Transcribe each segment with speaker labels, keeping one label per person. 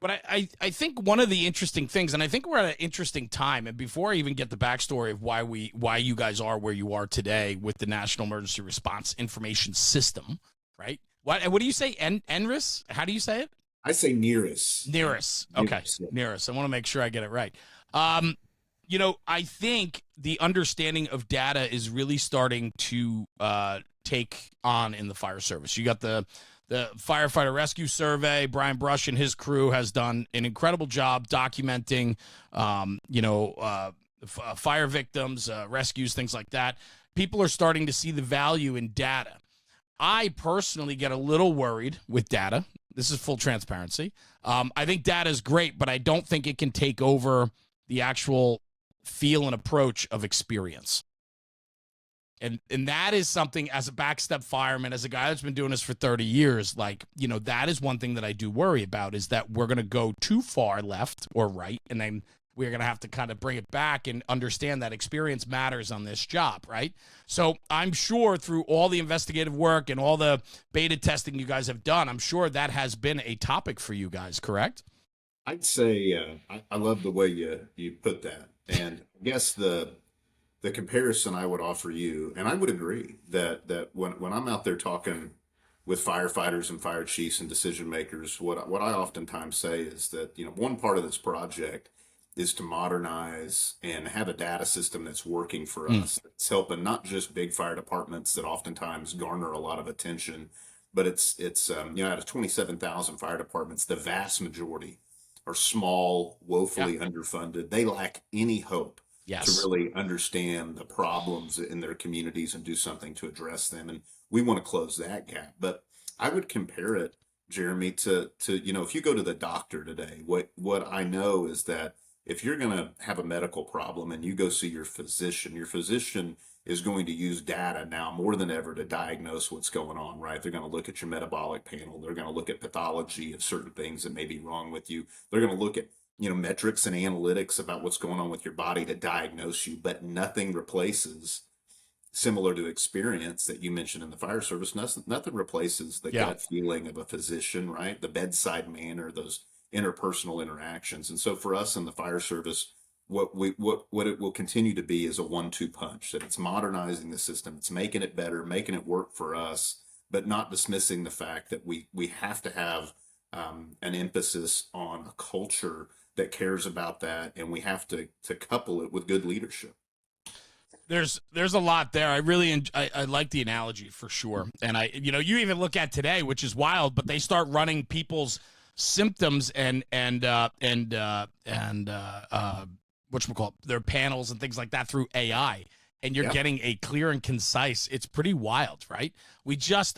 Speaker 1: But I think one of the interesting things, and I think we're at an interesting time, and before I even get the backstory of why you guys are where you are today with the National Emergency Response Information System, right? What do you say? NRIS? How do you say it?
Speaker 2: I say NERIS.
Speaker 1: NERIS. Okay,
Speaker 2: NERIS, yeah.
Speaker 1: NERIS. I want to make sure I get it right. I think the understanding of data is really starting to take on in the fire service. You got the firefighter rescue survey. Brian Brush and his crew has done an incredible job documenting, fire victims, rescues, things like that. People are starting to see the value in data. I personally get a little worried with data. This is full transparency. I think data is great, but I don't think it can take over the actual feel and approach of experience. And that is something, as a backstep fireman, as a guy that's been doing this for 30 years, that is one thing that I do worry about, is that we're going to go too far left or right, and then we're going to have to kind of bring it back and understand that experience matters on this job, right? So I'm sure through all the investigative work and all the beta testing you guys have done, I'm sure that has been a topic for you guys, correct?
Speaker 2: I'd say I love the way you put that. And I guess the comparison I would offer you, and I would agree that when I'm out there talking with firefighters and fire chiefs and decision makers, what I oftentimes say is that, one part of this project is to modernize and have a data system that's working for us. It's helping not just big fire departments that oftentimes garner a lot of attention, but it's out of 27,000 fire departments, the vast majority are small, woefully underfunded. They lack any hope to really understand the problems in their communities and do something to address them. And we want to close that gap. But I would compare it, Jeremy, to if you go to the doctor today, what I know is that if you're going to have a medical problem and you go see your physician is going to use data now more than ever to diagnose what's going on, right? They're going to look at your metabolic panel. They're going to look at pathology of certain things that may be wrong with you. They're going to look at, metrics and analytics about what's going on with your body to diagnose you, but nothing replaces, similar to experience that you mentioned in the fire service, nothing replaces the gut feeling of a physician, right? The bedside manner, those interpersonal interactions. And so for us in the fire service, what it will continue to be is a 1-2 punch, that it's modernizing the system, it's making it better, making it work for us, but not dismissing the fact that we have to have an emphasis on a culture that cares about that, and we have to couple it with good leadership.
Speaker 1: There's a lot there. I like the analogy for sure. And you even look at today, which is wild, but they start running people's symptoms and whatchamacallit, their panels and things like that through AI, and you're getting a clear and concise. It's pretty wild, right?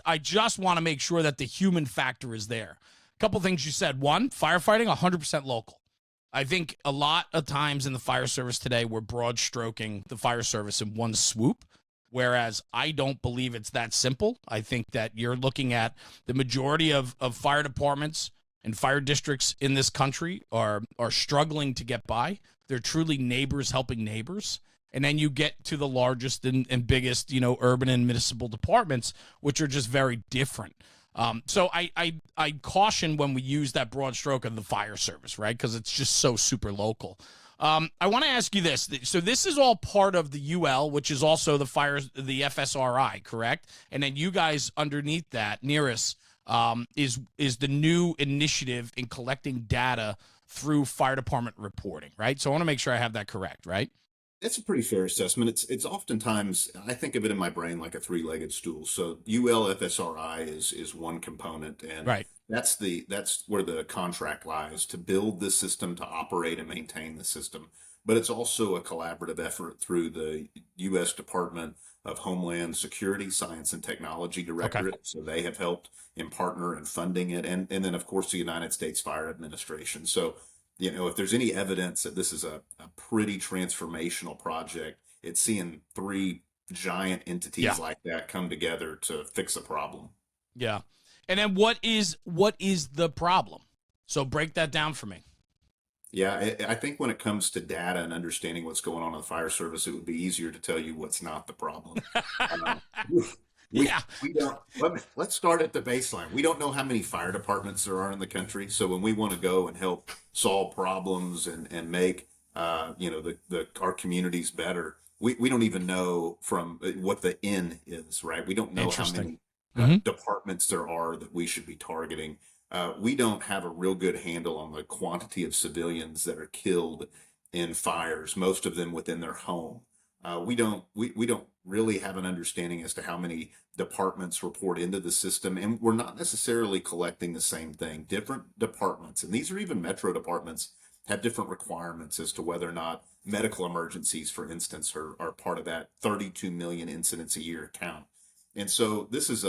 Speaker 1: I just want to make sure that the human factor is there. A couple things you said. One, firefighting 100% local. I think a lot of times in the fire service today, we're broad stroking the fire service in one swoop, whereas I don't believe it's that simple. I think that you're looking at the majority of fire departments and fire districts in this country are struggling to get by. They're truly neighbors helping neighbors. And then you get to the largest and biggest, urban and municipal departments, which are just very different. So I caution when we use that broad stroke of the fire service, right? Because it's just so super local. I want to ask you this. So this is all part of the UL, which is also the FSRI, correct? And then you guys underneath that, NERIS, is the new initiative in collecting data through fire department reporting, right? So I want to make sure I have that correct, right?
Speaker 2: That's a pretty fair assessment. It's oftentimes, I think of it in my brain like a three-legged stool. So ULFSRI is one component, and
Speaker 1: right.
Speaker 2: That's where the contract lies, to build the system, to operate and maintain the system. But it's also a collaborative effort through the U.S. Department of Homeland Security, Science and Technology Directorate. Okay. So they have helped in partner and funding it, and then of course the United States Fire Administration. So if there's any evidence that this is a pretty transformational project, it's seeing three giant entities like that come together to fix a problem.
Speaker 1: Yeah. And then what is the problem? So break that down for me.
Speaker 2: Yeah, I think when it comes to data and understanding what's going on in the fire service, it would be easier to tell you what's not the problem. We
Speaker 1: Yeah.
Speaker 2: we don't. Let's start at the baseline. We don't know how many fire departments there are in the country. So when we want to go and help solve problems and make the our communities better, we don't even know from what the N is, right? We don't know how
Speaker 1: Interesting.
Speaker 2: many
Speaker 1: Hmm.
Speaker 2: departments there are that we should be targeting. We don't have a real good handle on the quantity of civilians that are killed in fires, most of them within their home. We don't really have an understanding as to how many departments report into the system, and we're not necessarily collecting the same thing. Different departments, and these are even metro departments, have different requirements as to whether or not medical emergencies, for instance, are part of that 32 million incidents a year count. And so this is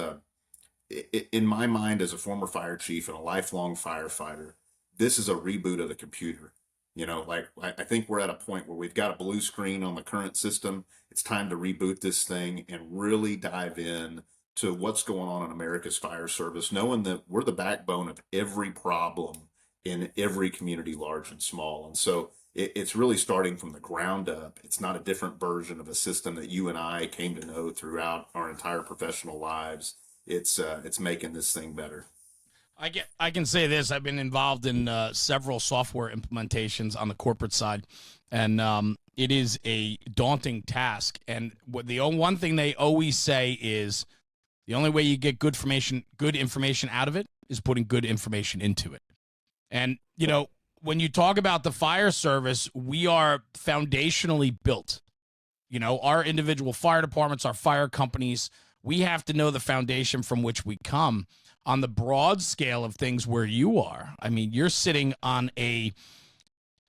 Speaker 2: in my mind, as a former fire chief and a lifelong firefighter, this is a reboot of the computer. Like I think we're at a point where we've got a blue screen on the current system. It's time to reboot this thing and really dive in to what's going on in America's fire service, knowing that we're the backbone of every problem in every community, large and small. And so it's really starting from the ground up. It's not a different version of a system that you and I came to know throughout our entire professional lives. It's making this thing better.
Speaker 1: I can say this. I've been involved in several software implementations on the corporate side, and it is a daunting task. And the one thing they always say is the only way you get good information out of it is putting good information into it. And when you talk about the fire service, we are foundationally built. Our individual fire departments, our fire companies, we have to know the foundation from which we come. On the broad scale of things where you are, I mean, you're sitting on a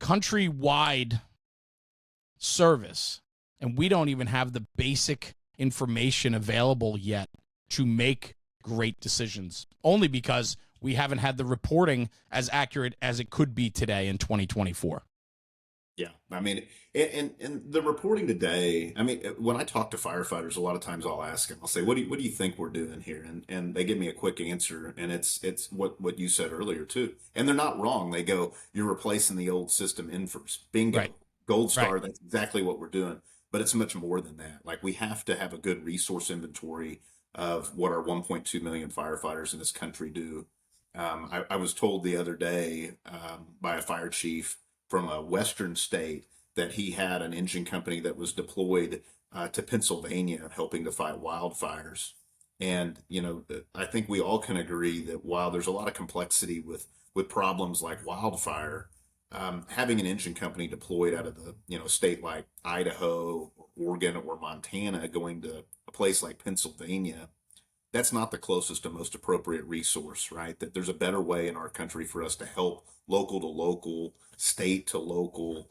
Speaker 1: countrywide service, and we don't even have the basic information available yet to make great decisions, only because we haven't had the reporting as accurate as it could be today in 2024.
Speaker 2: Yeah, I mean, and the reporting today. I mean, when I talk to firefighters, a lot of times I'll ask them. I'll say, "What do you think we're doing here?" And they give me a quick answer, and it's what you said earlier too. And they're not wrong. They go, "You're replacing the old system in first. Bingo,
Speaker 1: Right.
Speaker 2: gold
Speaker 1: Right.
Speaker 2: star. That's exactly what we're doing." But it's much more than that. Like we have to have a good resource inventory of what our 1.2 million firefighters in this country do. I was told the other day by a fire chief from a western state that he had an engine company that was deployed to Pennsylvania helping to fight wildfires. And I think we all can agree that while there's a lot of complexity with problems like wildfire, having an engine company deployed out of the state like Idaho, or Oregon, or Montana, going to a place like Pennsylvania, that's not the closest and most appropriate resource, right? That there's a better way in our country for us to help local to local, state to local,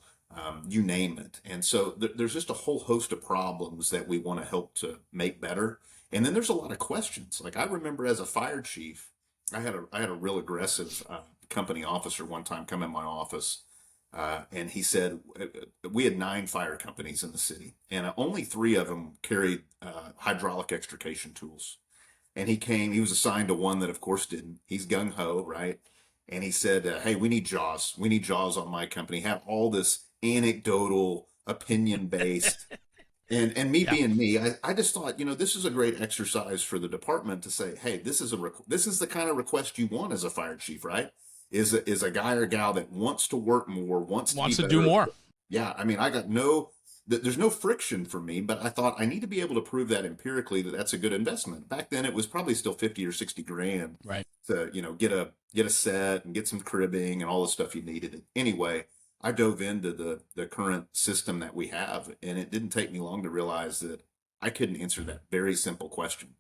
Speaker 2: you name it. And so there's just a whole host of problems that we want to help to make better. And then there's a lot of questions. Like I remember as a fire chief, I had a real aggressive company officer one time come in my office. And he said, we had 9 fire companies in the city, and only 3 of them carried hydraulic extrication tools. And he was assigned to one that of course didn't. He's gung ho, right? And he said, hey, we need jaws. We need jaws on my company. Have all this anecdotal, opinion based. And me
Speaker 1: Yeah.
Speaker 2: being me, I just thought, this is a great exercise for the department to say, hey, this is the kind of request you want as a fire chief, right? Is a guy or gal that wants to work more, wants
Speaker 1: Wants
Speaker 2: to
Speaker 1: to
Speaker 2: be
Speaker 1: do
Speaker 2: better.
Speaker 1: more.
Speaker 2: Yeah, I mean, there's no friction for me, but I thought I need to be able to prove that empirically that that's a good investment. Back then, it was probably still 50 or 60 grand
Speaker 1: Right.
Speaker 2: to get a set and get some cribbing and all the stuff you needed. Anyway, I dove into the current system that we have, and it didn't take me long to realize that I couldn't answer that very simple question,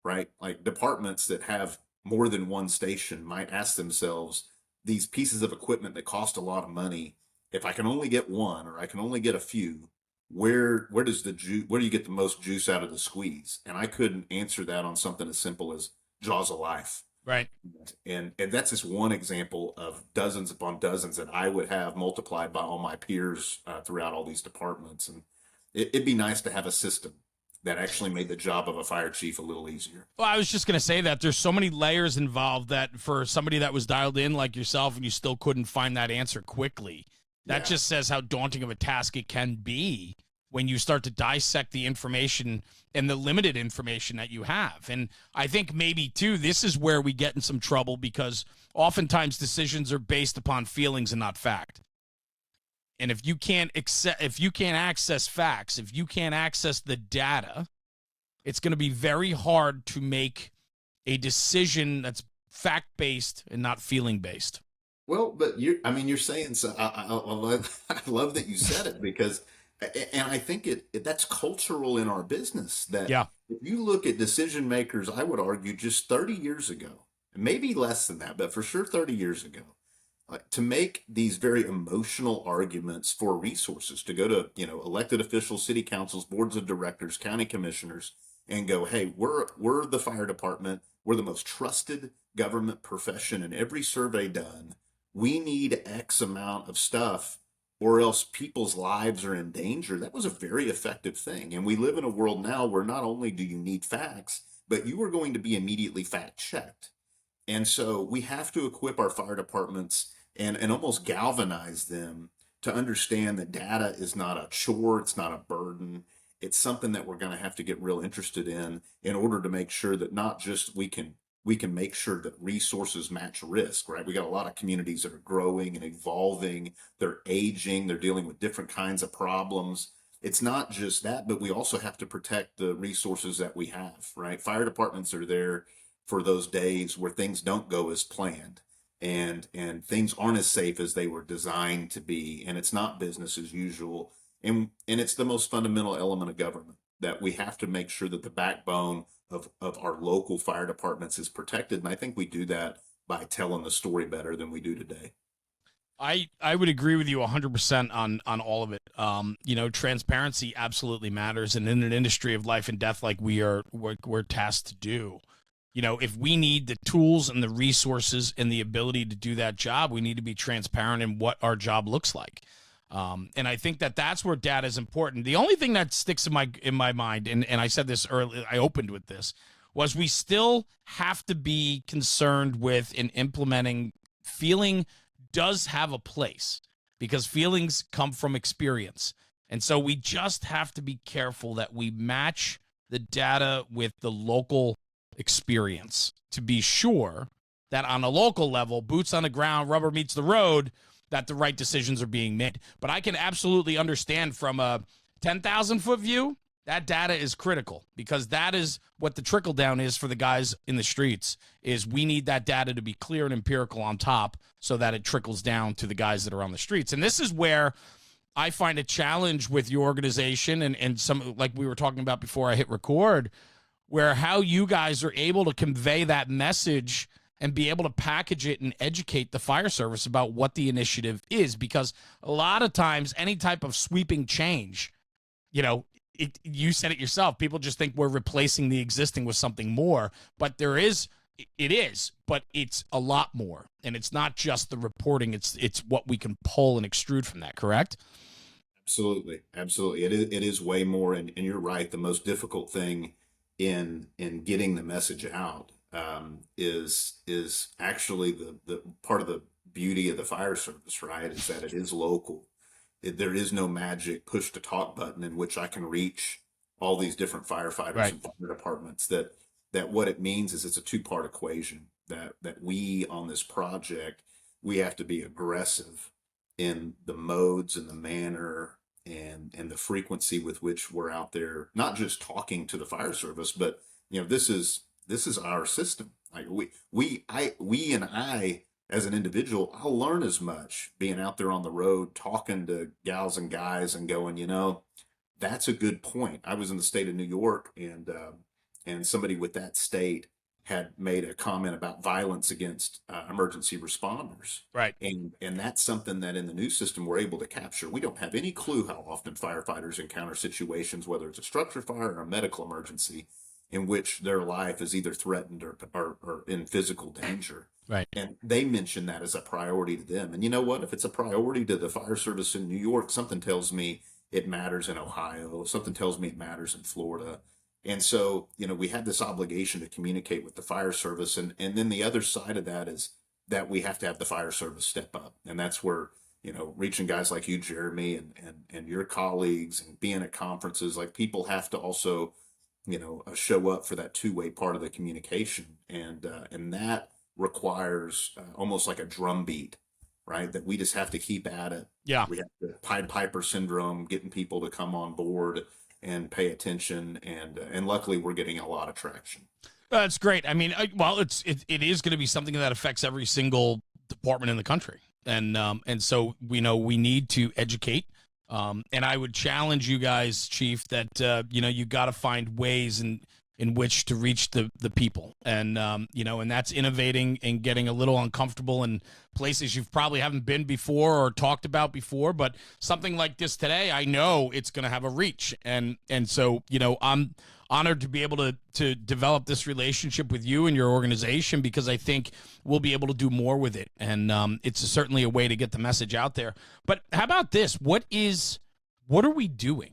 Speaker 2: right? Like departments that have more than one station might ask themselves these pieces of equipment that cost a lot of money. If I can only get one or I can only get a few, where do you get the most juice out of the squeeze? And I couldn't answer that on something as simple as jaws of life.
Speaker 1: Right.
Speaker 2: And that's just one example of dozens upon dozens that I would have multiplied by all my peers throughout all these departments. And it'd be nice to have a system that actually made the job of a fire chief a little easier.
Speaker 1: Well, I was just going to say that there's so many layers involved that for somebody that was dialed in like yourself and you still couldn't find that answer quickly, that
Speaker 2: Yeah.
Speaker 1: just says how daunting of a task it can be when you start to dissect the information and the limited information that you have. And I think maybe too, this is where we get in some trouble, because oftentimes decisions are based upon feelings and not fact. And if you can't access facts, if you can't access the data, it's going to be very hard to make a decision that's fact-based and not feeling-based.
Speaker 2: Well, but you're saying so. I love that you said it, because, and I think that's cultural in our business. That
Speaker 1: Yeah.
Speaker 2: if you look at decision makers, I would argue just 30 years ago, maybe less than that, but for sure 30 years ago, to make these very emotional arguments for resources, to go to, elected officials, city councils, boards of directors, county commissioners, and go, hey, we're the fire department. We're the most trusted government profession in every survey done. We need X amount of stuff, or else people's lives are in danger. That was a very effective thing. And we live in a world now where not only do you need facts, but you are going to be immediately fact checked. And so we have to equip our fire departments and almost galvanize them to understand that data is not a chore, it's not a burden. It's something that we're going to have to get real interested in order to make sure that not just we can make sure that resources match risk, right? We got a lot of communities that are growing and evolving, they're aging, they're dealing with different kinds of problems. It's not just that, but we also have to protect the resources that we have, right? Fire departments are there for those days where things don't go as planned, and things aren't as safe as they were designed to be, and it's not business as usual. And it's the most fundamental element of government, that we have to make sure that the backbone of our local fire departments is protected. And I think we do that by telling the story better than we do today.
Speaker 1: I would agree with you 100% on all of it. Transparency absolutely matters, and in an industry of life and death like we're tasked to do, if we need the tools and the resources and the ability to do that job, we need to be transparent in what our job looks like. And I think that's where data is important. The only thing that sticks in my mind, and I said this earlier, I opened with this, was we still have to be concerned with in implementing. Feeling does have a place, because feelings come from experience. And so we just have to be careful that we match the data with the local experience to be sure that on a local level, boots on the ground, rubber meets the road, that the right decisions are being made. But I can absolutely understand from a 10,000-foot view, that data is critical, because that is what the trickle down is for the guys in the streets. Is we need that data to be clear and empirical on top, so that it trickles down to the guys that are on the streets. And this is where I find a challenge with your organization and some, like we were talking about before I hit record, where how you guys are able to convey that message and be able to package it and educate the fire service about what the initiative is. Because a lot of times, any type of sweeping change, you said it yourself, people just think we're replacing the existing with something more, but it is, but it's a lot more. And it's not just the reporting, it's what we can pull and extrude from that, correct?
Speaker 2: Absolutely. Absolutely. It is way more. And you're right. The most difficult thing in getting the message out is actually the part of the beauty of the fire service, right? Is that it is local. There is no magic push to talk button in which I can reach all these different firefighters
Speaker 1: Right.
Speaker 2: and fire departments. That what it means is it's a two-part equation, that we on this project, we have to be aggressive in the modes and the manner and the frequency with which we're out there, not just talking to the fire service, but this is our system. Like we and I as an individual, I'll learn as much being out there on the road, talking to gals and guys and going, that's a good point. I was in the state of New York, and somebody with that state had made a comment about violence against emergency responders.
Speaker 1: Right.
Speaker 2: And that's something that in the news system we're able to capture. We don't have any clue how often firefighters encounter situations, whether it's a structure fire or a medical emergency, in which their life is either threatened or in physical danger.
Speaker 1: Right.
Speaker 2: And they mention that as a priority to them. And you know what? If it's a priority to the fire service in New York, something tells me it matters in Ohio. Something tells me it matters in Florida. And so, we have this obligation to communicate with the fire service. And then the other side of that is that we have to have the fire service step up. And that's where reaching guys like you, Jeremy, and your colleagues, and being at conferences, like people have to also, show up for that two-way part of the communication. And that requires almost like a drum beat, right? That we just have to keep at it.
Speaker 1: Yeah.
Speaker 2: We have the Pied Piper syndrome, getting people to come on board and pay attention. And luckily we're getting a lot of traction.
Speaker 1: That's great. I mean, well, it is going to be something that affects every single department in the country, and so we know we need to educate. And I would challenge you guys, Chief, that you got to find ways in which to reach the people, and and that's innovating and getting a little uncomfortable in places you've probably haven't been before or talked about before. But something like this today, I know it's going to have a reach, and so I'm honored to be able to develop this relationship with you and your organization, because I think we'll be able to do more with it, and it's certainly a way to get the message out there. But how about this? What are we doing?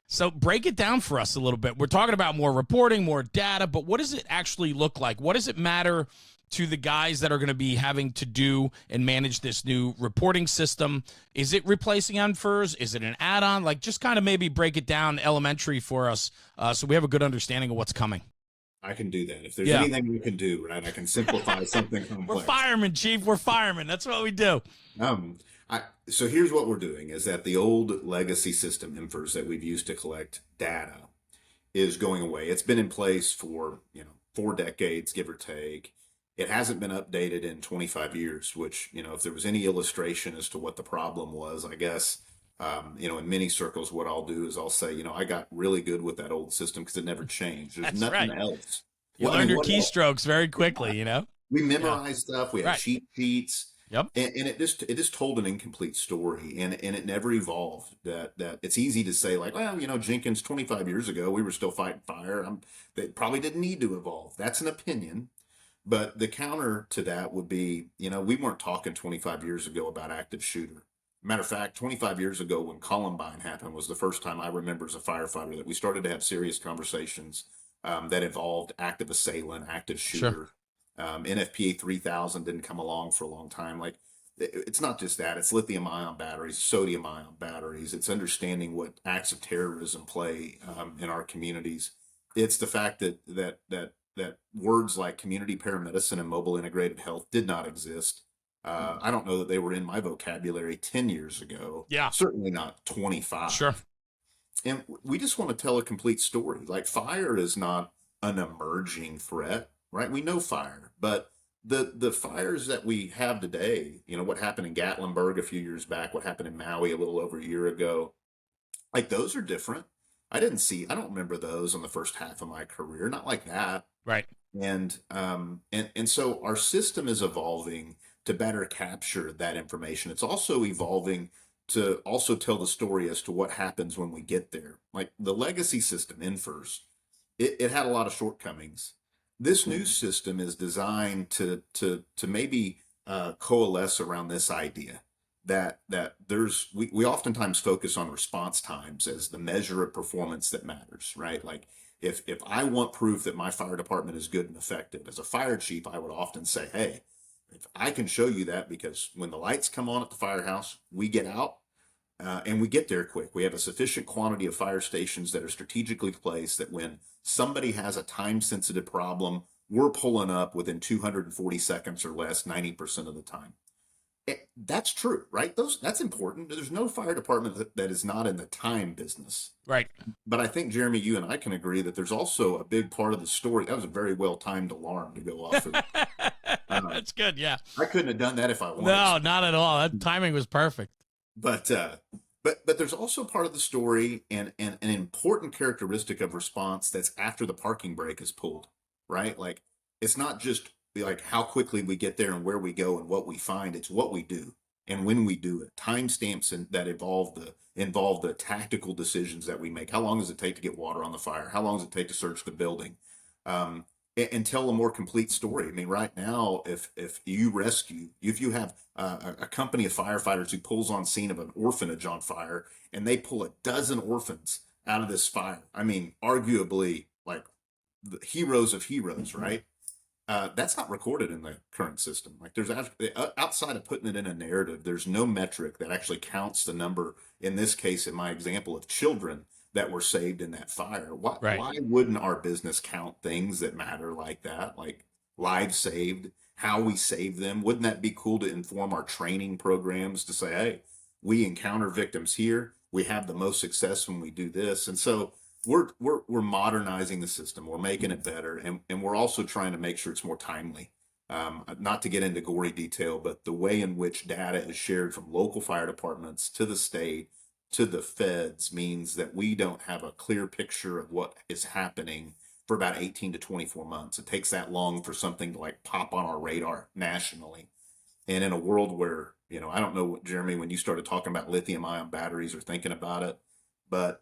Speaker 1: So break it down for us a little bit. We're talking about more reporting, more data, but what does it actually look like? What does it matter to the guys that are going to be having to do and manage this new reporting system? Is it replacing NFIRS? Is it an add-on? Like, just kind of maybe break it down elementary for us, so we have a good understanding of what's coming.
Speaker 2: I can do that. If there's anything we can do, right, I can simplify something complex.
Speaker 1: We're firemen, Chief. We're firemen. That's what we do.
Speaker 2: So here's what we're doing is that the old legacy system, NFIRS, that we've used to collect data is going away. It's been in place for, 4 decades, give or take. It hasn't been updated in 25 years, which, if there was any illustration as to what the problem was, I guess, in many circles, what I'll do is I'll say, I got really good with that old system because it never changed. There's
Speaker 1: That's
Speaker 2: nothing
Speaker 1: right.
Speaker 2: else.
Speaker 1: You learn your keystrokes very quickly,
Speaker 2: We memorize stuff. We have
Speaker 1: Right.
Speaker 2: cheat sheets.
Speaker 1: Yep.
Speaker 2: And it just told an incomplete story, and it never evolved. That it's easy to say, like, well, Jenkins 25 years ago we were still fighting fire. They probably didn't need to evolve. That's an opinion, but the counter to that would be, we weren't talking 25 years ago about active shooter. Matter of fact, 25 years ago when Columbine happened was the first time I remember as a firefighter that we started to have serious conversations that involved active assailant, active shooter.
Speaker 1: Sure.
Speaker 2: NFPA 3000 didn't come along for a long time. Like, it's not just that, it's lithium ion batteries, sodium ion batteries. It's understanding what acts of terrorism play in our communities. It's the fact that words like community paramedicine and mobile integrated health did not exist. I don't know that they were in my vocabulary 10 years ago.
Speaker 1: Yeah.
Speaker 2: Certainly not 25.
Speaker 1: Sure.
Speaker 2: And we just want to tell a complete story. Like, fire is not an emerging threat, right? We know fire, but the fires that we have today, what happened in Gatlinburg a few years back, what happened in Maui a little over a year ago, like, those are different. I don't remember those in the first half of my career, not like that.
Speaker 1: Right.
Speaker 2: And so our system is evolving to better capture that information. It's also evolving to also tell the story as to what happens when we get there. Like, the legacy system, NFIRS, it had a lot of shortcomings. This new system is designed to maybe coalesce around this idea that we oftentimes focus on response times as the measure of performance that matters, right? Like, if I want proof that my fire department is good and effective, as a fire chief, I would often say, hey, if I can show you that, because when the lights come on at the firehouse, we get out and we get there quick. We have a sufficient quantity of fire stations that are strategically placed that when somebody has a time-sensitive problem, we're pulling up within 240 seconds or less 90% of the time. That's true, right? That's important. There's no fire department that is not in the time business.
Speaker 1: Right.
Speaker 2: But I think, Jeremy, you and I can agree that there's also a big part of the story. That was a very well-timed alarm to go off.
Speaker 1: That's good. Yeah.
Speaker 2: I couldn't have done that if I wanted.
Speaker 1: No, not at all. That timing was perfect.
Speaker 2: But there's also part of the story and an important characteristic of response that's after the parking brake is pulled, right? Like, it's not just like how quickly we get there and where we go and what we find. It's what we do and when we do it. Timestamps that involve the tactical decisions that we make. How long does it take to get water on the fire? How long does it take to search the building? And tell a more complete story. I mean, right now, if you have a company of firefighters who pulls on scene of an orphanage on fire, and they pull a dozen orphans out of this fire, I mean, arguably, like, the heroes of heroes, right? That's not recorded in the current system. Like there's actually, outside of putting it in a narrative, there's no metric that actually counts the number, in this case, in my example, of children that were saved in that fire.
Speaker 1: Right.
Speaker 2: Why wouldn't our business count things that matter like that? Like lives saved, how we save them. Wouldn't that be cool to inform our training programs to say, hey, we encounter victims here. We have the most success when we do this. And so we're modernizing the system. We're making it better, and we're also trying to make sure it's more timely. Not to get into gory detail, but the way in which data is shared from local fire departments to the state to the feds means that we don't have a clear picture of what is happening for about 18 to 24 months. It takes that long for something to like pop on our radar nationally. And in a world where, I don't know, Jeremy, when you started talking about lithium ion batteries or thinking about it, but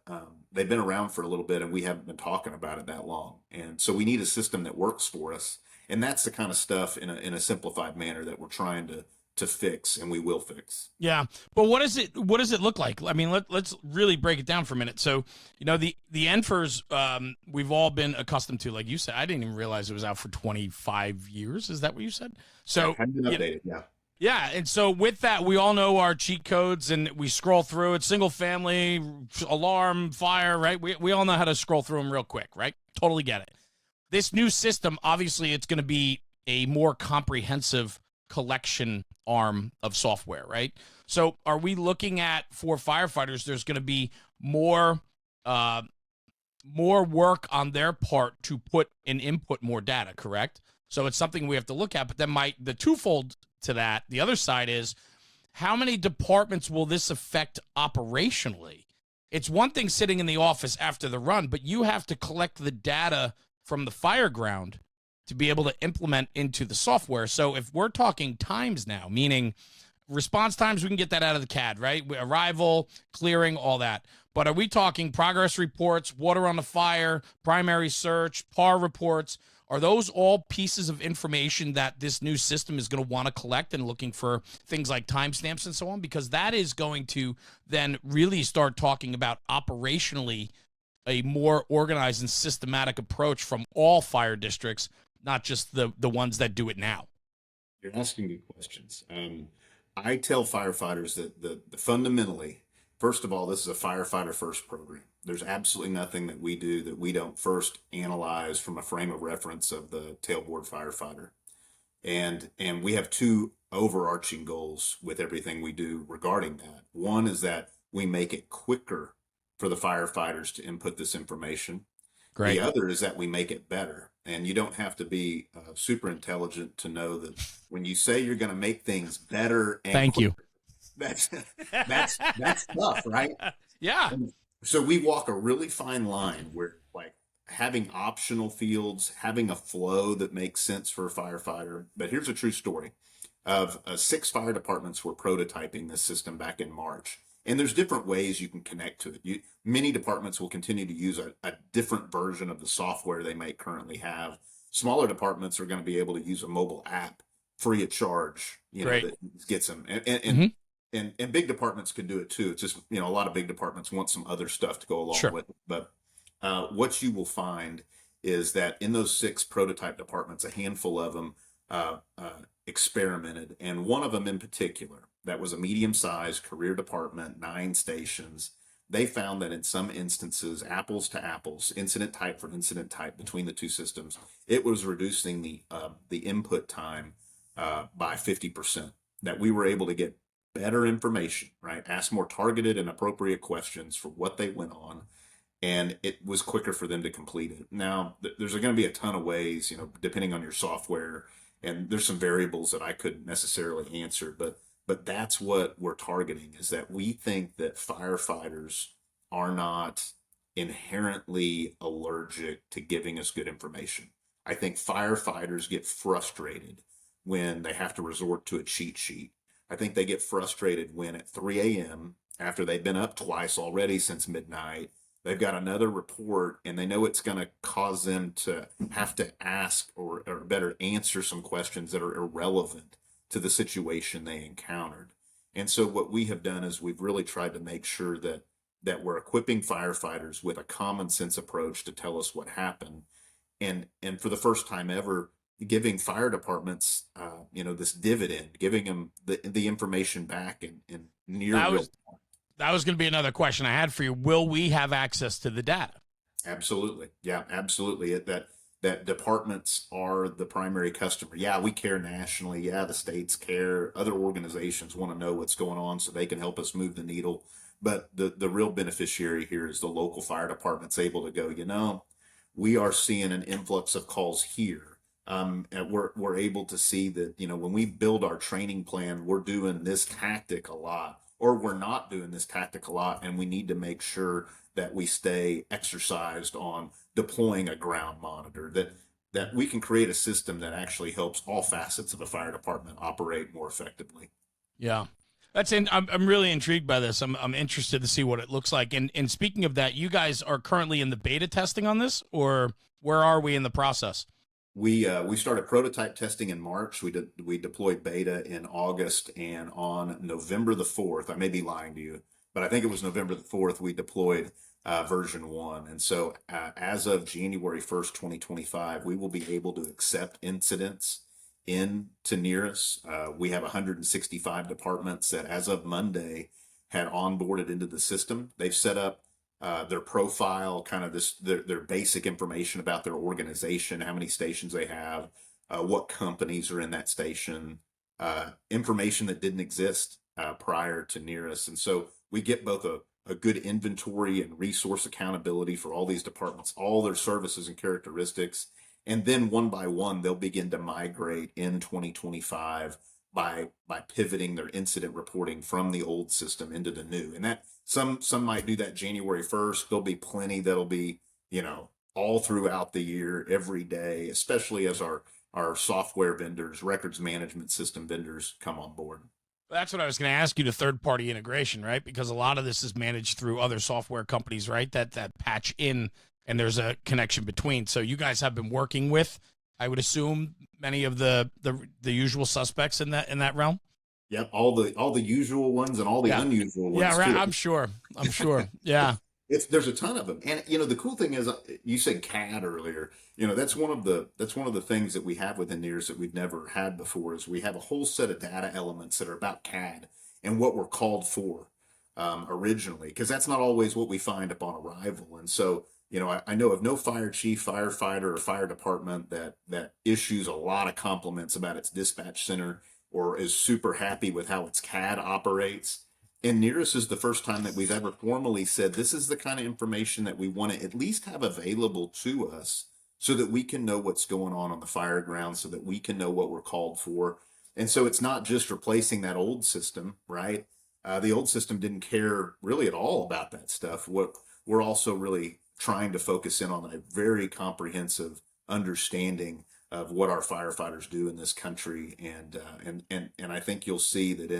Speaker 2: they've been around for a little bit and we haven't been talking about it that long. And so we need a system that works for us. And that's the kind of stuff in a simplified manner that we're trying to fix, and we will fix.
Speaker 1: Yeah, but what does it look like? I mean, let's really break it down for a minute. So, the NFIRS, we've all been accustomed to, like you said. I didn't even realize it was out for 25 years. Is that what you said? So,
Speaker 2: Hadn't been updated, yeah.
Speaker 1: Yeah, and so with that, we all know our cheat codes, and we scroll through it. Single family, alarm, fire, right? We all know how to scroll through them real quick, right? Totally get it. This new system, obviously, it's going to be a more comprehensive collection arm of software, right? So are we looking at, for firefighters, there's going to be more work on their part to put and input more data, correct? So it's something we have to look at, but then the twofold to that, the other side is, how many departments will this affect operationally? It's one thing sitting in the office after the run, but you have to collect the data from the fire ground to be able to implement into the software. So if we're talking times now, meaning response times, we can get that out of the CAD, right? Arrival, clearing, all that. But are we talking progress reports, water on the fire, primary search, PAR reports? Are those all pieces of information that this new system is going to want to collect, and looking for things like timestamps and so on? Because that is going to then really start talking about operationally a more organized and systematic approach from all fire districts, not just the ones that do it now.
Speaker 2: You're asking good questions. I tell firefighters that the fundamentally, first of all, this is a firefighter first program. There's absolutely nothing that we do that we don't first analyze from a frame of reference of the tailboard firefighter. And we have two overarching goals with everything we do regarding that. One is that we make it quicker for the firefighters to input this information.
Speaker 1: Great.
Speaker 2: The other is that we make it better. And you don't have to be super intelligent to know that when you say you're going to make things better and
Speaker 1: Thank
Speaker 2: quicker,
Speaker 1: you.
Speaker 2: That's tough, right?
Speaker 1: Yeah.
Speaker 2: So we walk a really fine line where, like, having optional fields, having a flow that makes sense for a firefighter. But here's a true story of 6 fire departments were prototyping this system back in March. And there's different ways you can connect to it. Many departments will continue to use a different version of the software they may currently have. Smaller departments are going to be able to use a mobile app free of charge, that gets them. And big departments can do it too. It's just, a lot of big departments want some other stuff to go along with it. But what you will find is that in those 6 prototype departments, a handful of them experimented. And one of them in particular, that was a medium-sized career department, 9 stations. They found that in some instances, apples to apples, incident type for incident type between the two systems, it was reducing the input time by 50%. That we were able to get better information, right? Ask more targeted and appropriate questions for what they went on, and it was quicker for them to complete it. Now, there's going to be a ton of ways, depending on your software, and there's some variables that I couldn't necessarily answer, but that's what we're targeting, is that we think that firefighters are not inherently allergic to giving us good information. I think firefighters get frustrated when they have to resort to a cheat sheet. I think they get frustrated when at 3 a.m., after they've been up twice already since midnight, they've got another report and they know it's going to cause them to have to ask or better answer some questions that are irrelevant to the situation they encountered. And so what we have done is we've really tried to make sure that we're equipping firefighters with a common sense approach to tell us what happened. And for the first time ever, giving fire departments, this dividend, giving them the information back in near
Speaker 1: That
Speaker 2: real.
Speaker 1: was that was going to be another question I had for you. Will we have access to the data?
Speaker 2: Absolutely. Yeah, absolutely. That departments are the primary customer. Yeah, we care nationally. Yeah, the states care. Other organizations want to know what's going on so they can help us move the needle. But the real beneficiary here is the local fire department's able to go, we are seeing an influx of calls here. And we're able to see that, when we build our training plan, we're doing this tactic a lot, or we're not doing this tactic a lot, and we need to make sure that we stay exercised on deploying a ground monitor, that we can create a system that actually helps all facets of the fire department operate more effectively.
Speaker 1: Yeah. I'm really intrigued by this. I'm interested to see what it looks like. And speaking of that, you guys are currently in the beta testing on this, or where are we in the process?
Speaker 2: We started prototype testing in March. We deployed beta in August, and on November the 4th, I may be lying to you, but I think it was November the 4th, we deployed version 1. And so as of January 1st, 2025, we will be able to accept incidents into NERIS. We have 165 departments that, as of Monday, had onboarded into the system. They've set up their profile, kind of their basic information about their organization, how many stations they have, what companies are in that station, information that didn't exist prior to NERIS. And so we get both a good inventory and resource accountability for all these departments, all their services and characteristics. And then one by one, they'll begin to migrate in 2025 by pivoting their incident reporting from the old system into the new. And that some might do that January 1st. There'll be plenty that'll be, all throughout the year, every day, especially as our software vendors, records management system vendors come on board.
Speaker 1: That's what I was going to ask you, to third-party integration, right? Because a lot of this is managed through other software companies, right? That patch in, and there's a connection between. So you guys have been working with, I would assume, many of the usual suspects in that realm.
Speaker 2: Yep, all the usual ones and all the unusual ones.
Speaker 1: Yeah, right.
Speaker 2: Too.
Speaker 1: I'm sure. Yeah.
Speaker 2: There's a ton of them, and the cool thing is, you said CAD earlier. That's one of the things that we have within NERS that we've never had before. Is we have a whole set of data elements that are about CAD and what we're called for originally, because that's not always what we find upon arrival. And so, I know of no fire chief, firefighter, or fire department that issues a lot of compliments about its dispatch center or is super happy with how its CAD operates. And NERIS is the first time that we've ever formally said this is the kind of information that we want to at least have available to us so that we can know what's going on the fire ground, so that we can know what we're called for. And so it's not just replacing that old system, right? The old system didn't care really at all about that stuff. What we're also really trying to focus in on a very comprehensive understanding of what our firefighters do in this country. And I think you'll see that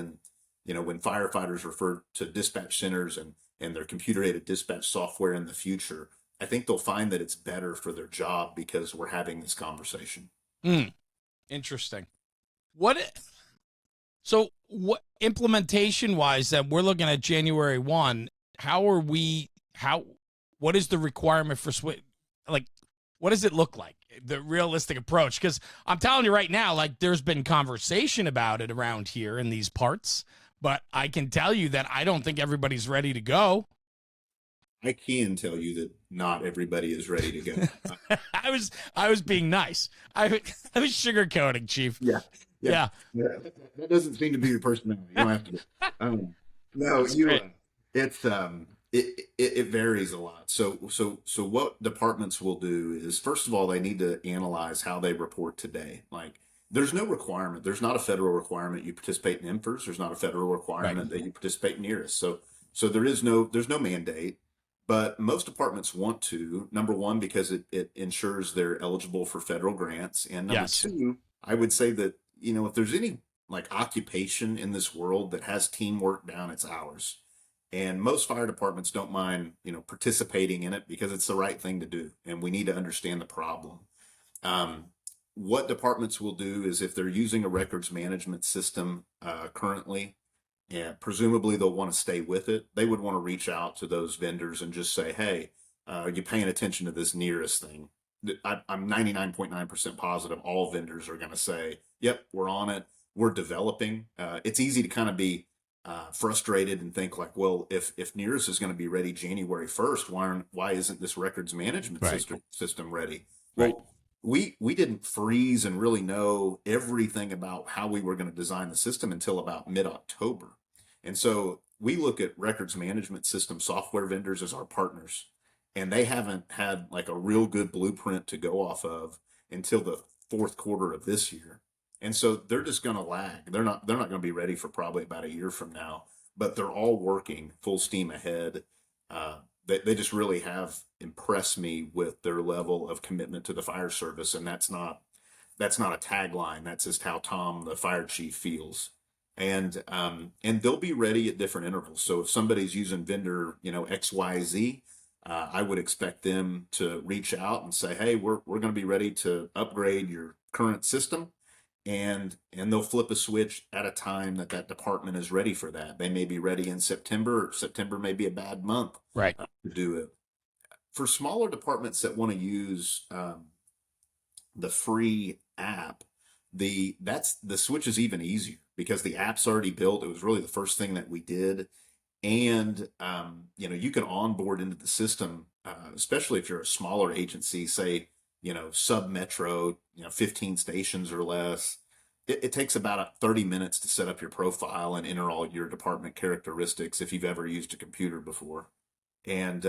Speaker 2: when firefighters refer to dispatch centers and their computer aided dispatch software in the future, I think they'll find that it's better for their job because we're having this conversation.
Speaker 1: Interesting. So what implementation wise, that we're looking at January 1, what is the requirement for switch? Like, what does it look like? The realistic approach? Because I'm telling you right now, like, there's been conversation about it around here in these parts, but I can tell you that I don't think everybody's ready to go.
Speaker 2: I can tell you that not everybody is ready to go.
Speaker 1: I was being nice. I was sugarcoating, Chief.
Speaker 2: Yeah. That doesn't seem to be your personality. You don't have to. No, it varies a lot. So what departments will do is, first of all, they need to analyze how they report today. Like, there's no requirement. There's not a federal requirement you participate in IMFRS. There's not a federal requirement that you participate in NERIS. So there's no mandate, but most departments want to, number one, because it ensures they're eligible for federal grants. And number two, I would say that, if there's any like occupation in this world that has teamwork down, it's ours. And most fire departments don't mind, participating in it because it's the right thing to do. And we need to understand the problem. What departments will do is, if they're using a records management system currently, and presumably they'll want to stay with it, they would want to reach out to those vendors and just say, hey, are you paying attention to this NERIS thing? I'm 99.9% positive all vendors are going to say, yep, we're on it. We're developing. It's easy to kind of be frustrated and think like, well, if NERIS is going to be ready January 1st, why isn't this records management
Speaker 1: Right.
Speaker 2: system ready?
Speaker 1: Right.
Speaker 2: Well, we didn't freeze and really know everything about how we were going to design the system until about mid-October. And so we look at records management system software vendors as our partners, and they haven't had like a real good blueprint to go off of until the fourth quarter of this year. And so they're just going to lag. They're not going to be ready for probably about a year from now, but they're all working full steam ahead. They just really have impressed me with their level of commitment to the fire service, and that's not a tagline. That's just how Tom, the fire chief, feels. And they'll be ready at different intervals. So if somebody's using vendor, XYZ, I would expect them to reach out and say, "Hey, we're going to be ready to upgrade your current system," and they'll flip a switch at a time that department is ready for that. They may be ready in September. September may be a bad month
Speaker 1: Right.
Speaker 2: to do it. For smaller departments that want to use the free app, the switch is even easier because the app's already built. It was really the first thing that we did, and you can onboard into the system, especially if you're a smaller agency, say sub metro, 15 stations or less. It takes about 30 minutes to set up your profile and enter all your department characteristics if you've ever used a computer before. And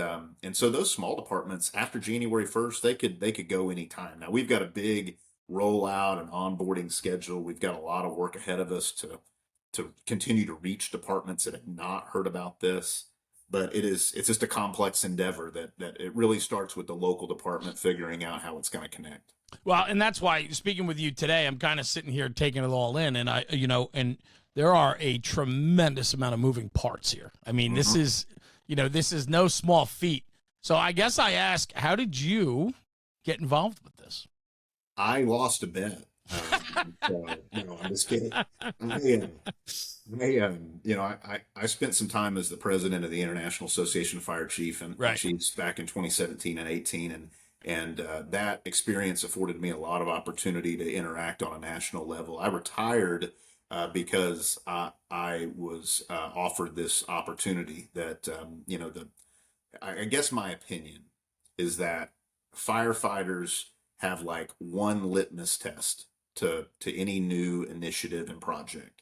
Speaker 2: so those small departments after January 1st, they could go anytime. Now we've got a big rollout and onboarding schedule. We've got a lot of work ahead of us to continue to reach departments that have not heard about this. But it's just a complex endeavor that it really starts with the local department figuring out how it's going to connect.
Speaker 1: Well, and that's why speaking with you today, I'm kind of sitting here taking it all in, and and there are a tremendous amount of moving parts here. I mean, this is no small feat. So I guess I ask, how did you get involved with this?
Speaker 2: I lost a bet. No, I'm just kidding. I spent some time as the president of the International Association of Fire Chiefs back in 2017 and 18, and that experience afforded me a lot of opportunity to interact on a national level. I retired because I was offered this opportunity that I guess my opinion is that firefighters have like one litmus test to any new initiative and project,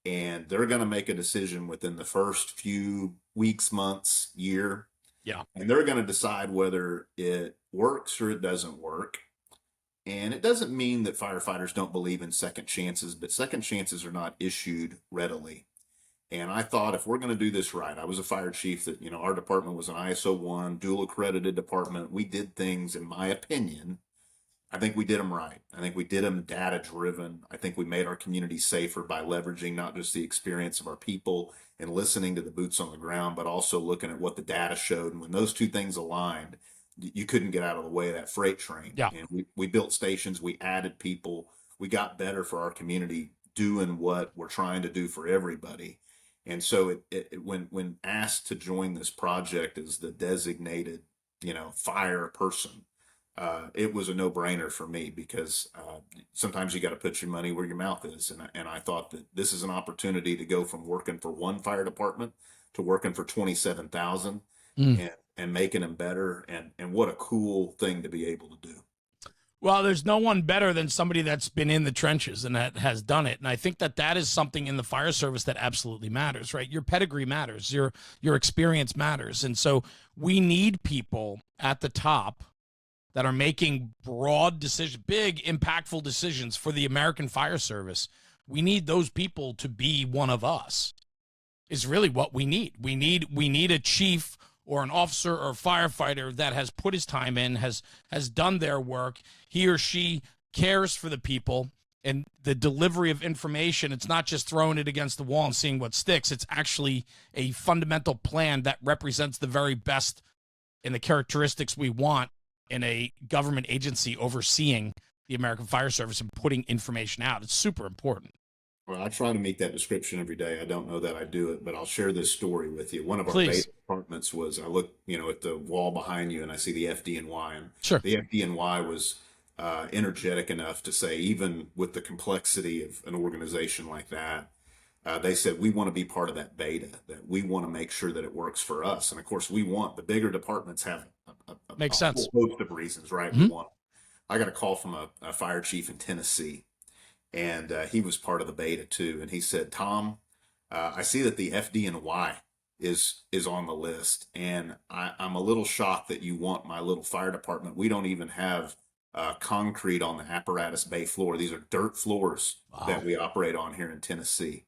Speaker 2: and they're going to make a decision within the first few weeks, months, year.
Speaker 1: Yeah.
Speaker 2: And they're going to decide whether it works or it doesn't work. And it doesn't mean that firefighters don't believe in second chances, but second chances are not issued readily. And I thought if we're going to do this right, I was a fire chief that, our department was an ISO 1 dual accredited department. We did things, in my opinion, I think we did them right. I think we did them data driven. I think we made our community safer by leveraging not just the experience of our people and listening to the boots on the ground, but also looking at what the data showed. And when those two things aligned, you couldn't get out of the way of that freight train.
Speaker 1: Yeah.
Speaker 2: And we built stations, we added people, we got better for our community doing what we're trying to do for everybody. And so when asked to join this project as the designated, fire person, it was a no-brainer for me because sometimes you got to put your money where your mouth is. And I thought that this is an opportunity to go from working for one fire department to working for 27,000 and making them better. And what a cool thing to be able to do.
Speaker 1: Well, there's no one better than somebody that's been in the trenches and that has done it. And I think that is something in the fire service that absolutely matters, right? Your pedigree matters, your experience matters. And so we need people at the top that are making broad decisions, big, impactful decisions for the American fire service. We need those people to be one of us, is really what we need. We need a chief or an officer or a firefighter that has put his time in, has done their work. He or she cares for the people and the delivery of information. It's not just throwing it against the wall and seeing what sticks. It's actually a fundamental plan that represents the very best and the characteristics we want in a government agency overseeing the American Fire Service and putting information out. It's super important.
Speaker 2: Well, I try to meet that description every day. I don't know that I do it, but I'll share this story with you. One of our beta
Speaker 1: Please.
Speaker 2: apartments was, I look, at the wall behind you and I see the FDNY, and
Speaker 1: Sure.
Speaker 2: the FDNY was energetic enough to say, even with the complexity of an organization like that, they said, we want to be part of that beta, that we want to make sure that it works for us. And of course, we want the bigger departments have a
Speaker 1: Makes
Speaker 2: whole
Speaker 1: sense.
Speaker 2: host of reasons, right? We
Speaker 1: Hmm.
Speaker 2: want, I got a call from a fire chief in Tennessee, and he was part of the beta too. And he said, Tom, I see that the FDNY is on the list, and I'm a little shocked that you want my little fire department. We don't even have concrete on the apparatus bay floor. These are dirt floors that
Speaker 1: Wow.
Speaker 2: we operate on here in Tennessee.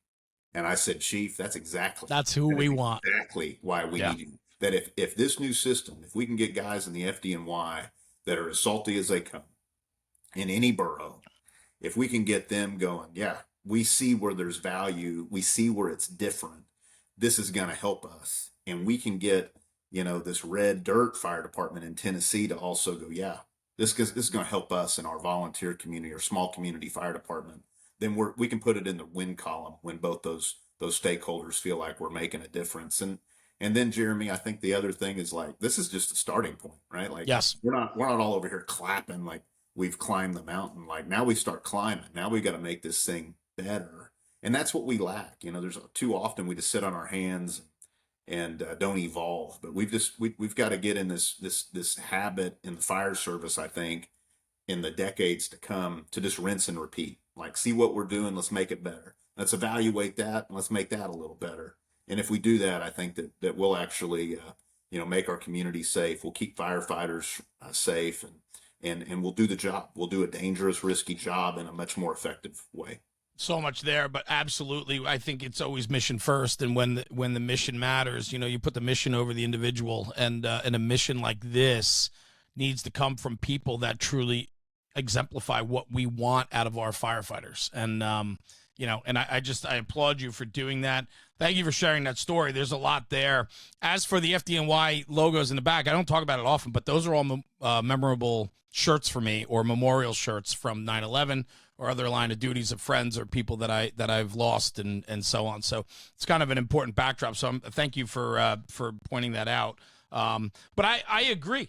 Speaker 2: And I said, Chief,
Speaker 1: That's who
Speaker 2: that
Speaker 1: we
Speaker 2: is
Speaker 1: want.
Speaker 2: exactly why we
Speaker 1: Yeah.
Speaker 2: need you. That if this new system, if we can get guys in the FDNY that are as salty as they come in any borough, if we can get them going, yeah, we see where there's value, we see where it's different. This is going to help us, and we can get this red dirt fire department in Tennessee to also go, yeah, this is going to help us in our volunteer community or small community fire department. Then we can put it in the win column when both those stakeholders feel like we're making a difference. And then, Jeremy, I think the other thing is, like, this is just a starting point, right? Like,
Speaker 1: Yes.
Speaker 2: we're not all over here clapping like we've climbed the mountain. Like, now we start climbing. Now we got to make this thing better. And that's what we lack. There's too often we just sit on our hands and don't evolve. But we've got to get in this habit in the fire service, I think, in the decades to come, to just rinse and repeat. Like, see what we're doing, let's make it better. Let's evaluate that, and let's make that a little better. And if we do that, I think that we'll actually, make our community safe. We'll keep firefighters safe, and we'll do the job. We'll do a dangerous, risky job in a much more effective way.
Speaker 1: So much there, but absolutely, I think it's always mission first. And when the mission matters, you put the mission over the individual, and a mission like this needs to come from people that truly exemplify what we want out of our firefighters. And I applaud you for doing that. Thank you for sharing that story. There's a lot there. As for the FDNY logos in the back, I don't talk about it often, but those are all memorable shirts for me, or memorial shirts from 9/11 or other line of duties of friends or people that I've lost, and so on. So it's kind of an important backdrop. So thank you for pointing that out. But I agree.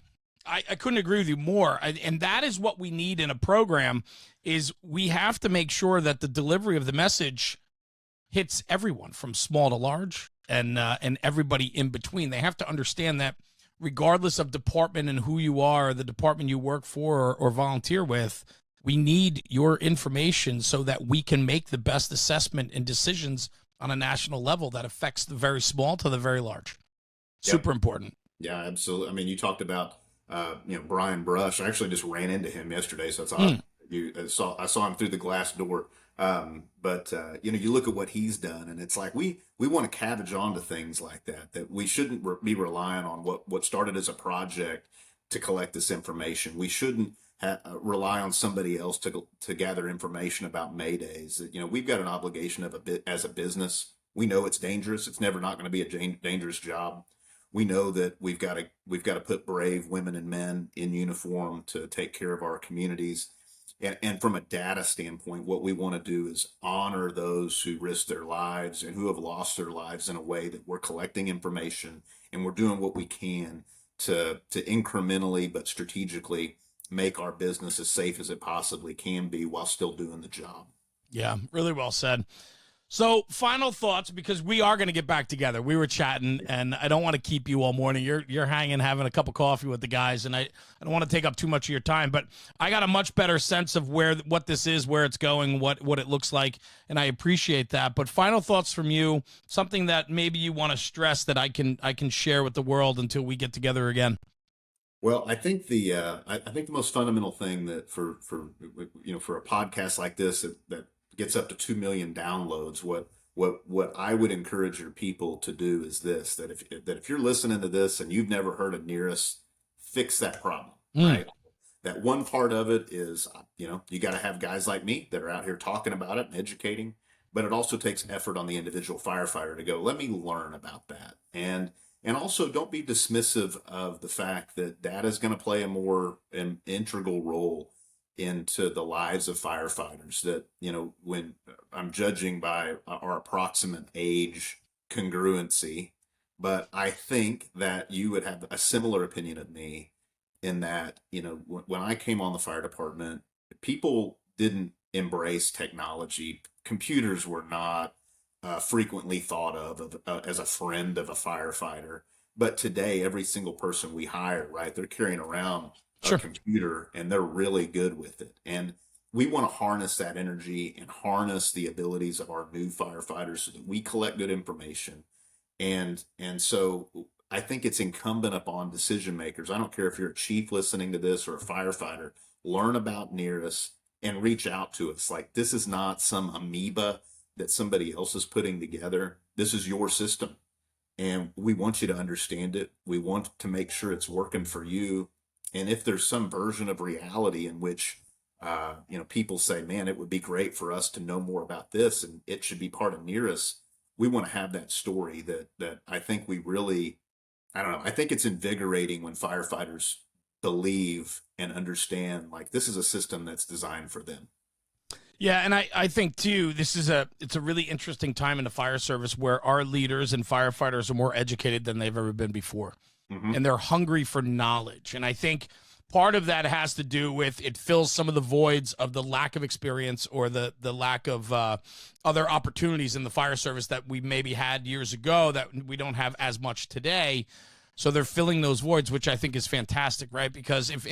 Speaker 1: I couldn't agree with you more. And that is what we need in a program, is we have to make sure that the delivery of the message hits everyone from small to large, and everybody in between. They have to understand that regardless of department and who you are, or the department you work for or volunteer with, we need your information so that we can make the best assessment and decisions on a national level that affects the very small to the very large.
Speaker 2: Yep.
Speaker 1: Super important.
Speaker 2: Yeah, absolutely. I mean, you talked about Brian Brush. I actually just ran into him yesterday, so it's
Speaker 1: Mm.
Speaker 2: odd. I saw him through the glass door. But you look at what he's done, and it's like we want to cabbage onto things like that. That we shouldn't be relying on what started as a project to collect this information. We shouldn't rely on somebody else to gather information about Maydays. We've got an obligation of a bit as a business. We know it's dangerous. It's never not going to be a dangerous job. We know that we've got to put brave women and men in uniform to take care of our communities. And from a data standpoint, what we want to do is honor those who risk their lives and who have lost their lives, in a way that we're collecting information and we're doing what we can to incrementally but strategically make our business as safe as it possibly can be while still doing the job.
Speaker 1: Yeah, really well said. So, final thoughts, because we are going to get back together. We were chatting, and I don't want to keep you all morning. You're hanging, having a cup of coffee with the guys, and I don't want to take up too much of your time. But I got a much better sense of what this is, where it's going, what it looks like, and I appreciate that. But final thoughts from you, something that maybe you want to stress that I can share with the world until we get together again.
Speaker 2: Well, I think the most fundamental thing that for a podcast like this that gets up to 2 million downloads, what I would encourage your people to do is this: that if you're listening to this and you've never heard of NERIS, fix that problem,
Speaker 1: Mm.
Speaker 2: right? That one part of it is, you got to have guys like me that are out here talking about it and educating, but it also takes effort on the individual firefighter to go, let me learn about that. And also, don't be dismissive of the fact that data is going to play a more integral role into the lives of firefighters. That, when I'm judging by our approximate age congruency, but I think that you would have a similar opinion of me in that, when I came on the fire department, people didn't embrace technology. Computers were not frequently thought of as a friend of a firefighter. But today, every single person we hire, right, they're carrying around a computer and they're really good with it. And we want to harness that energy and harness the abilities of our new firefighters so that we collect good information. And so I think it's incumbent upon decision makers. I don't care if you're a chief listening to this or a firefighter, learn about NERIS and reach out to us. Like, this is not some amoeba that somebody else is putting together. This is your system. And we want you to understand it. We want to make sure it's working for you. And if there's some version of reality in which, people say, man, it would be great for us to know more about this and it should be part of NERIS, we want to have that story that I think we really, I don't know, I think it's invigorating when firefighters believe and understand, like, this is a system that's designed for them.
Speaker 1: Yeah, and I think too, it's a really interesting time in the fire service where our leaders and firefighters are more educated than they've ever been before. Mm-hmm. And they're hungry for knowledge. And I think part of that has to do with it fills some of the voids of the lack of experience or the lack of other opportunities in the fire service that we maybe had years ago that we don't have as much today. So they're filling those voids, which I think is fantastic, right? Because if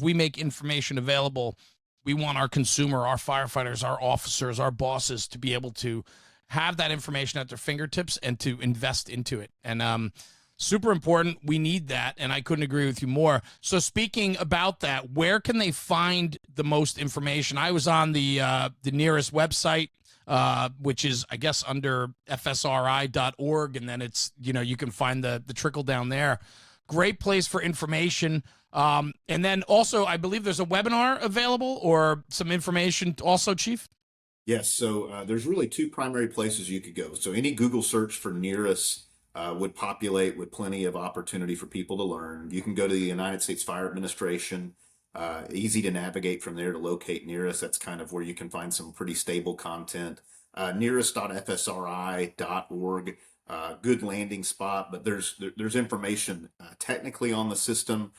Speaker 1: we make information available, we want our consumer, our firefighters, our officers, our bosses to be able to have that information at their fingertips and to invest into it. And super important. We need that, and I couldn't agree with you more. So speaking about that, where can they find the most information? I was on the NERIS website, which is, I guess, under fsri.org, and then it's, you can find the trickle down there. Great place for information. And then also, I believe there's a webinar available or some information also, Chief?
Speaker 2: Yes. So there's really two primary places you could go. So any Google search for NERIS would populate with plenty of opportunity for people to learn. You can go to the United States Fire Administration. Easy to navigate from there to locate NERIS. That's kind of where you can find some pretty stable content. NERIS.fsri.org. Good landing spot, but there's information technically on the system.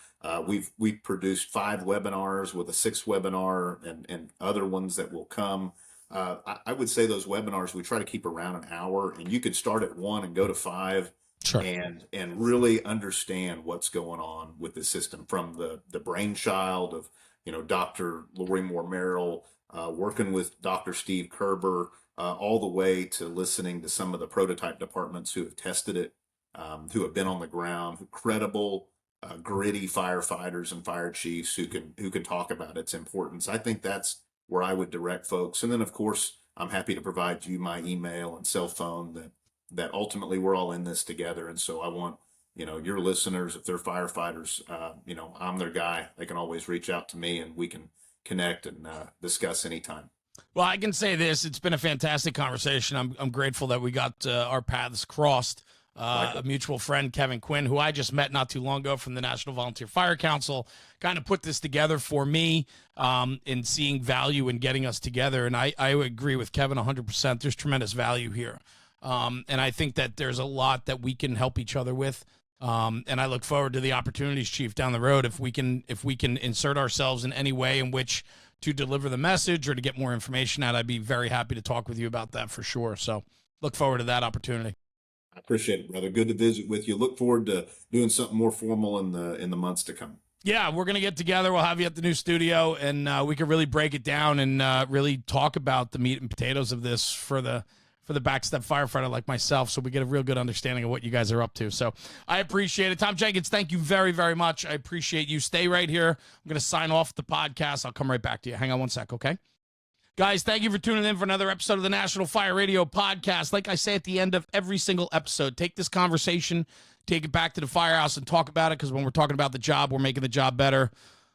Speaker 2: We've produced 5 webinars with a 6th webinar and other ones that will come. I would say those webinars, we try to keep around an hour, and you could start at 1 and go to 5. Sure. And really understand what's going on with the system, from the brainchild of Dr. Lori Moore Merrill, working with Dr. Steve Kerber, all the way to listening to some of the prototype departments who have tested it, who have been on the ground, credible, gritty firefighters and fire chiefs who can talk about its importance. I think that's where I would direct folks. And then, of course, I'm happy to provide you my email and cell phone that ultimately we're all in this together. And so I want, your listeners, if they're firefighters, I'm their guy. They can always reach out to me and we can connect and discuss anytime.
Speaker 1: Well, I can say this. It's been a fantastic conversation. I'm grateful that we got our paths crossed. A mutual friend, Kevin Quinn, who I just met not too long ago from the National Volunteer Fire Council, kind of put this together for me in seeing value in getting us together. And I agree with Kevin 100%. There's tremendous value here. And I think that there's a lot that we can help each other with. And I look forward to the opportunities, Chief, down the road. If we can insert ourselves in any way in which to deliver the message or to get more information out, I'd be very happy to talk with you about that for sure. So look forward to that opportunity.
Speaker 2: I appreciate it, brother. Good to visit with you. Look forward to doing something more formal in the months to come.
Speaker 1: Yeah, we're going to get together. We'll have you at the new studio, and we can really break it down and really talk about the meat and potatoes of this for the backstep firefighter like myself, so we get a real good understanding of what you guys are up to. So I appreciate it. Tom Jenkins, thank you very, very much. I appreciate you. Stay right here. I'm going to sign off the podcast. I'll come right back to you. Hang on one sec, okay? Guys, thank you for tuning in for another episode of the National Fire Radio Podcast. Like I say at the end of every single episode, take this conversation, take it back to the firehouse and talk about it, because when we're talking about the job, we're making the job better.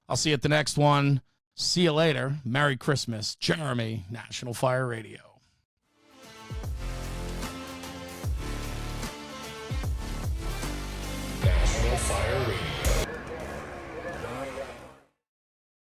Speaker 1: I'll see you at the next one. See you later. Merry Christmas. Jeremy, National Fire Radio.
Speaker 3: National Fire Radio.